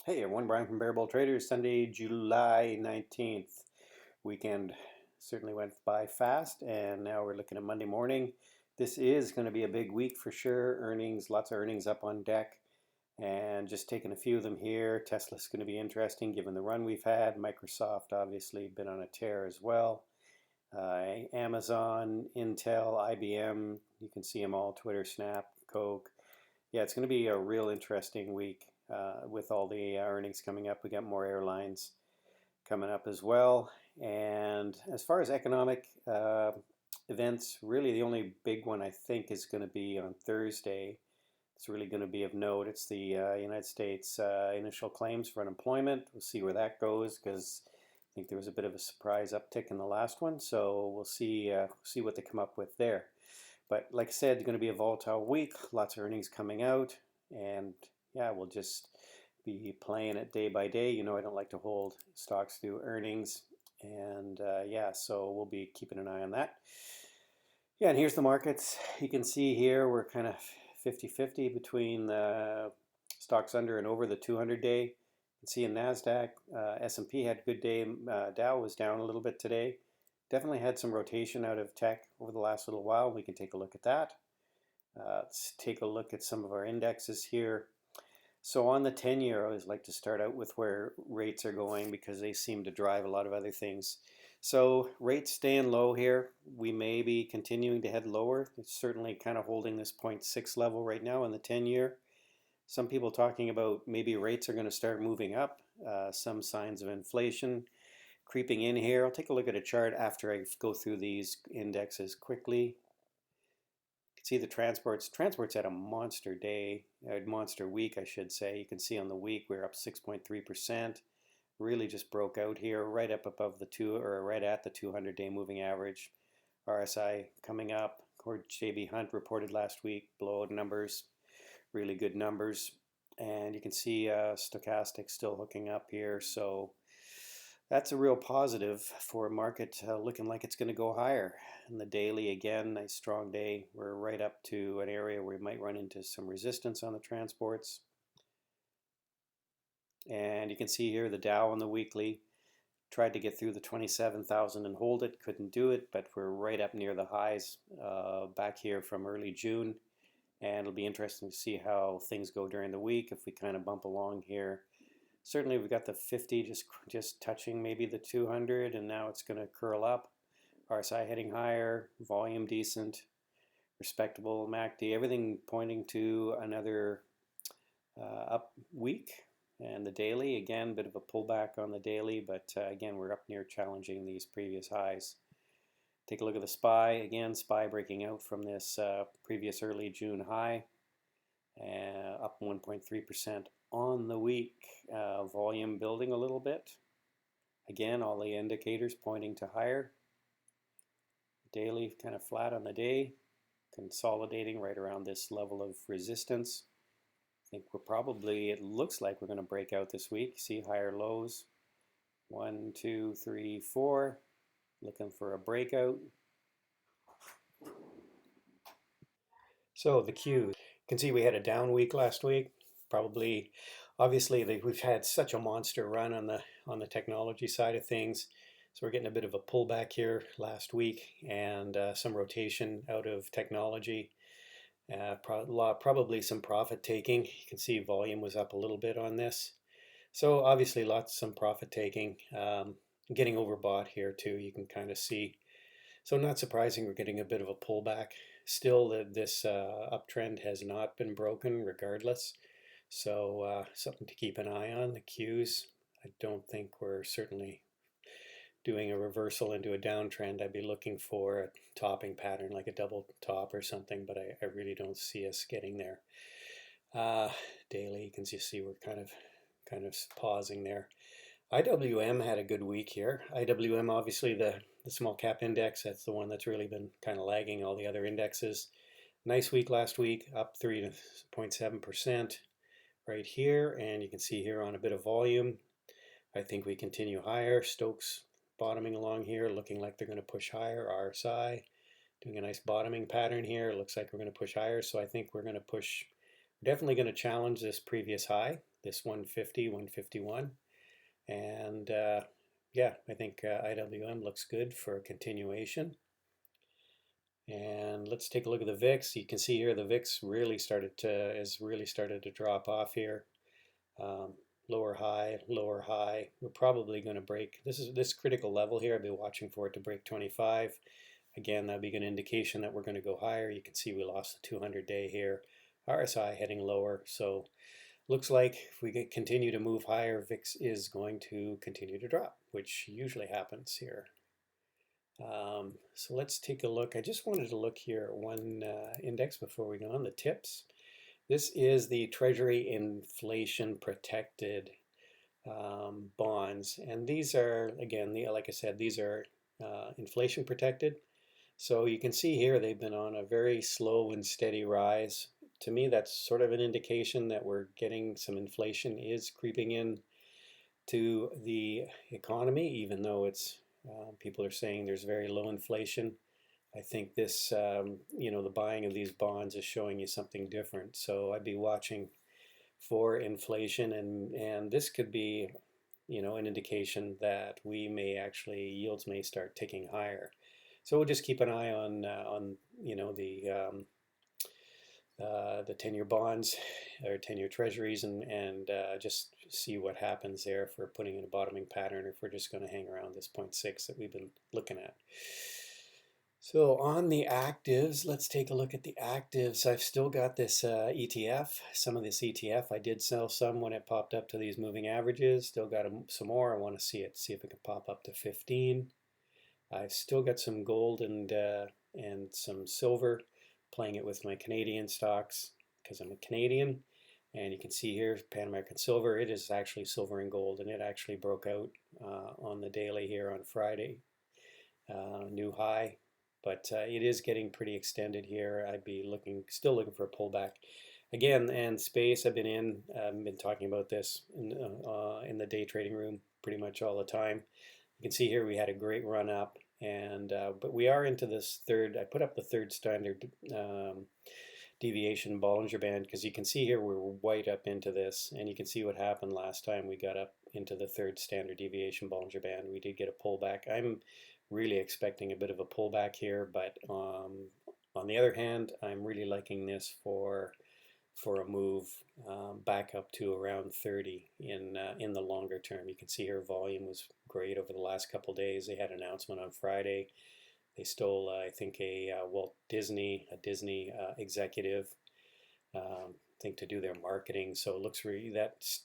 Hey everyone, Brian from Bear Traders. Sunday, July 19th. Weekend certainly went by fast, and now we're looking at Monday morning. This is going to be a big week for sure. Earnings, lots of earnings up on deck, and just taking a few of them here. Tesla's going to be interesting given the run we've had. Microsoft obviously been on a tear as well. Amazon, Intel, IBM, you can see them all, Twitter, Snap, Coke. Yeah, it's going to be a real interesting week with all the earnings coming up. We got more airlines coming up as well. And as far as economic events, really the only big one I think is going to be on Thursday. It's really going to be of note. It's the United States initial claims for unemployment. We'll see where that goes because I think there was a bit of a surprise uptick in the last one. So we'll see what they come up with there. But like I said, it's going to be a volatile week. Lots of earnings coming out, and yeah, we'll just be playing it day by day. You know, I don't like to hold stocks through earnings, and yeah, so we'll be keeping an eye on that. Yeah, and here's the markets. You can see here we're kind of 50-50 between the stocks under and over the 200-day. You can see in NASDAQ, S&P had a good day. Dow was down a little bit today. Definitely had some rotation out of tech over the last little while. We can take a look at that. Let's take a look at some of our indexes here. So on the 10-year, I always like to start out with where rates are going because they seem to drive a lot of other things. So rates staying low here. We may be continuing to head lower. It's certainly kind of holding this 0.6 level right now in the 10-year. Some people talking about maybe rates are going to start moving up. Some signs of inflation creeping in here. I'll take a look at a chart after I go through these indexes quickly. See the transports. Transports had a monster day, a monster week, I should say. You can see on the week we're up 6.3%. Really just broke out here, right up above right at the 200-day moving average. RSI coming up. JB Hunt reported last week, blowout numbers, really good numbers. And you can see stochastic still hooking up here. So that's a real positive for a market looking like it's going to go higher. And the daily, again, nice strong day. We're right up to an area where we might run into some resistance on the transports. And you can see here the Dow on the weekly tried to get through the 27,000 and hold it, couldn't do it, but we're right up near the highs back here from early June. And it'll be interesting to see how things go during the week if we kind of bump along here. Certainly we've got the 50 just touching maybe the 200, and now it's going to curl up. RSI heading higher, volume decent, respectable, MACD, everything pointing to another up week. And the daily, again, bit of a pullback on the daily, but again, we're up near challenging these previous highs. Take a look at the SPY. Again, SPY breaking out from this previous early June high, up 1.3% on the week. Volume building a little bit. Again, all the indicators pointing to higher. Daily kind of flat on the day, consolidating right around this level of resistance. I think it looks like we're going to break out this week. See higher lows. 1, 2, 3, 4. Looking for a breakout. So the Qs. You can see we had a down week last week. Obviously, we've had such a monster run on the technology side of things. So we're getting a bit of a pullback here last week and some rotation out of technology. Probably some profit taking. You can see volume was up a little bit on this. So obviously some profit taking. Getting overbought here too, you can kind of see. So not surprising we're getting a bit of a pullback. Still, this uptrend has not been broken regardless. So something to keep an eye on. The Qs, I don't think we're certainly doing a reversal into a downtrend. I'd be looking for a topping pattern like a double top or something, but I really don't see us getting there. Daily, you can just see we're kind of pausing there. IWM had a good week here. IWM, obviously the small cap index, that's the one that's really been kind of lagging all the other indexes. Nice week last week, up 3.7% right here, and you can see here on a bit of volume. I think we continue higher. Stokes bottoming along here, looking like they're going to push higher. RSI doing a nice bottoming pattern here. Looks like we're going to push higher, so I think we're definitely going to challenge this previous high, this 150, 151. And yeah, I think IWM looks good for a continuation. And let's take a look at the VIX. You can see here the VIX has really started to drop off here. Um, lower high, lower high. We're probably going to break this critical level here. I'll be watching for it to break 25. Again, that'd be an indication that we're going to go higher. You can see we lost the 200-day here. RSI heading lower. So looks like if we continue to move higher, VIX is going to continue to drop, which usually happens here. So let's take a look. I just wanted to look here at one index before we go on, the TIPS. This is the Treasury inflation protected bonds. And these are, again, like I said, these are inflation protected. So you can see here they've been on a very slow and steady rise. To me, that's sort of an indication that we're getting some inflation is creeping in to the economy, even though it's people are saying there's very low inflation. I think this, the buying of these bonds is showing you something different. So I'd be watching for inflation, and this could be, an indication that yields may start ticking higher. So we'll just keep an eye on the 10-year bonds or 10-year treasuries and just see what happens there if we're putting in a bottoming pattern or if we're just going to hang around this 0.6 that we've been looking at. So on the actives, let's take a look at the actives. I've still got this ETF, some of this ETF. I did sell some when it popped up to these moving averages. Still got some more. I want to see if it can pop up to 15. I've still got some gold and some silver, playing it with my Canadian stocks because I'm a Canadian. And you can see here, Pan American Silver, it is actually silver and gold, and it actually broke out on the daily here on Friday, new high. But it is getting pretty extended here. I'd be still looking for a pullback. Again, and space, I've been talking about this in the day trading room pretty much all the time. You can see here we had a great run up, and but we are into this third. I put up the third standard deviation Bollinger Band because you can see here we're right up into this, and you can see what happened last time we got up into the third standard deviation Bollinger Band. We did get a pullback. I'm really expecting a bit of a pullback here, but on the other hand, I'm really liking this for a move back up to around 30 in the longer term. You can see here volume was great over the last couple of days. They had an announcement on Friday. They stole, I think, a Disney executive, to do their marketing. So it looks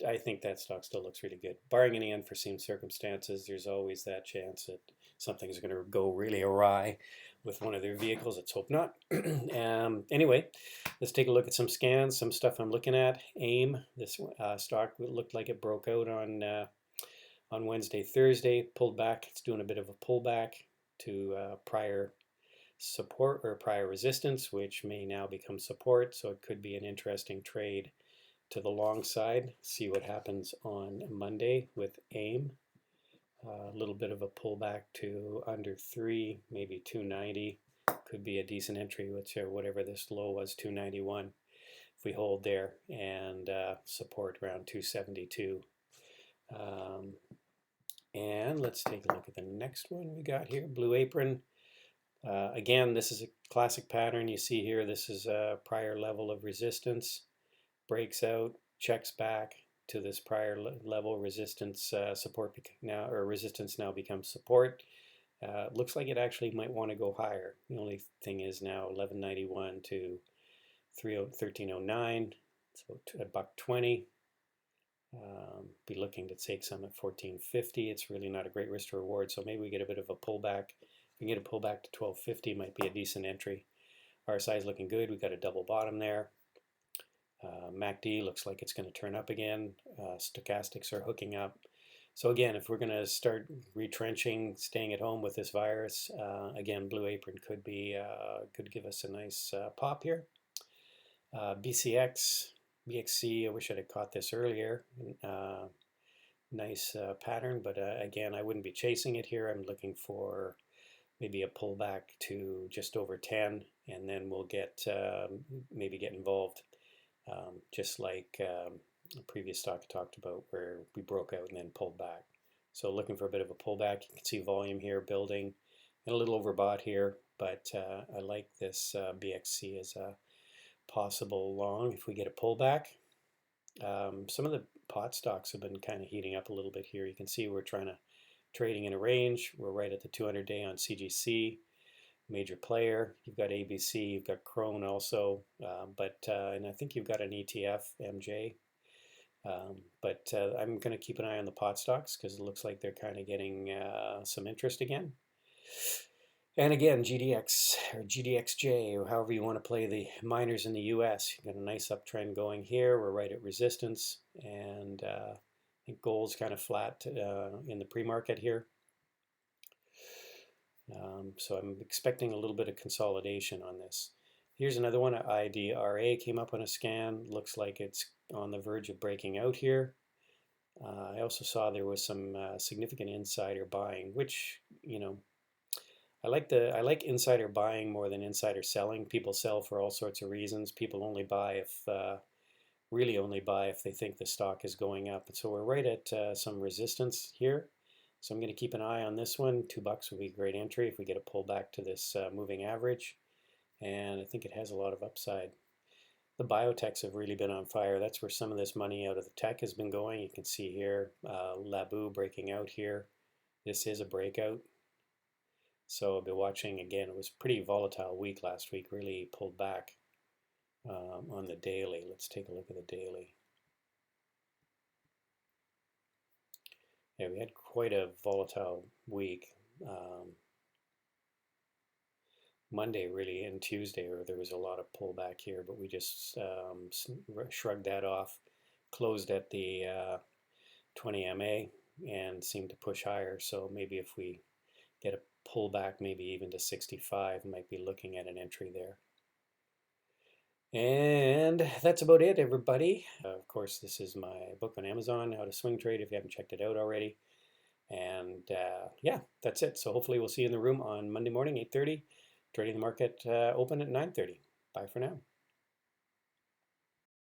I think that stock still looks really good. Barring any unforeseen circumstances, there's always that chance that something's going to go really awry with one of their vehicles. Let's hope not. Anyway, let's take a look at some scans, some stuff I'm looking at. AIM, this stock looked like it broke out on Wednesday, Thursday, pulled back. It's doing a bit of a pullback to prior support or prior resistance, which may now become support. So it could be an interesting trade to the long side. See what happens on Monday with AIM. A little bit of a pullback to under 3, maybe 290. Could be a decent entry, whatever this low was, 291. If we hold there, and support around 272. And let's take a look at the next one we got here, Blue Apron. Again, this is a classic pattern. You see here, this is a prior level of resistance, breaks out, checks back to this prior level resistance, support now, or resistance now becomes support. Looks like it actually might want to go higher. The only thing is now 1191 to 1309, so $1.20. Be looking to take some at 1450. It's really not a great risk to reward, so maybe we get a bit of a pullback. If we can get a pullback to 1250, might be a decent entry. RSI is looking good. We got a double bottom there. MACD looks like it's going to turn up again. Stochastics are hooking up. So again, if we're going to start retrenching, staying at home with this virus, again, Blue Apron could give us a nice pop here. BXC, I wish I'd have caught this earlier. Nice pattern, but again, I wouldn't be chasing it here. I'm looking for maybe a pullback to just over 10, and then we'll maybe get involved. Just like the previous stock I talked about where we broke out and then pulled back. So looking for a bit of a pullback. You can see volume here building and a little overbought here, but I like this BXC as a possible long if we get a pullback. Some of the pot stocks have been kind of heating up a little bit here. You can see we're trading in a range. We're right at the 200-day on CGC, major player. You've got ABC, you've got Crone also, and I think you've got an ETF, MJ. I'm going to keep an eye on the pot stocks because it looks like they're kind of getting some interest again. And again, GDX or GDXJ, or however you want to play the miners in the US. You've got a nice uptrend going here. We're right at resistance, and I think gold's kind of flat in the pre-market here. So I'm expecting a little bit of consolidation on this. Here's another one, IDRA came up on a scan. Looks like it's on the verge of breaking out here. I also saw there was some significant insider buying, which, you know, I like insider buying more than insider selling. People sell for all sorts of reasons. People only buy if really only buy if they think the stock is going up. And so we're right at some resistance here. So I'm going to keep an eye on this one. $2 would be a great entry if we get a pullback to this moving average. And I think it has a lot of upside. The biotechs have really been on fire. That's where some of this money out of the tech has been going. You can see here, Labu breaking out here. This is a breakout. So I'll be watching again. It was a pretty volatile week last week, really pulled back on the daily. Let's take a look at the daily. Yeah, we had quite a volatile week. Monday really and Tuesday, or there was a lot of pullback here, but we just shrugged that off, closed at the 20 MA and seemed to push higher. So maybe if we get a pullback, maybe even to 65, might be looking at an entry there. And that's about it, everybody. Of course, this is my book on Amazon, How to Swing Trade, if you haven't checked it out already. And yeah, that's it. So hopefully we'll see you in the room on Monday morning, 8:30. Trading the market open at 9:30. Bye for now.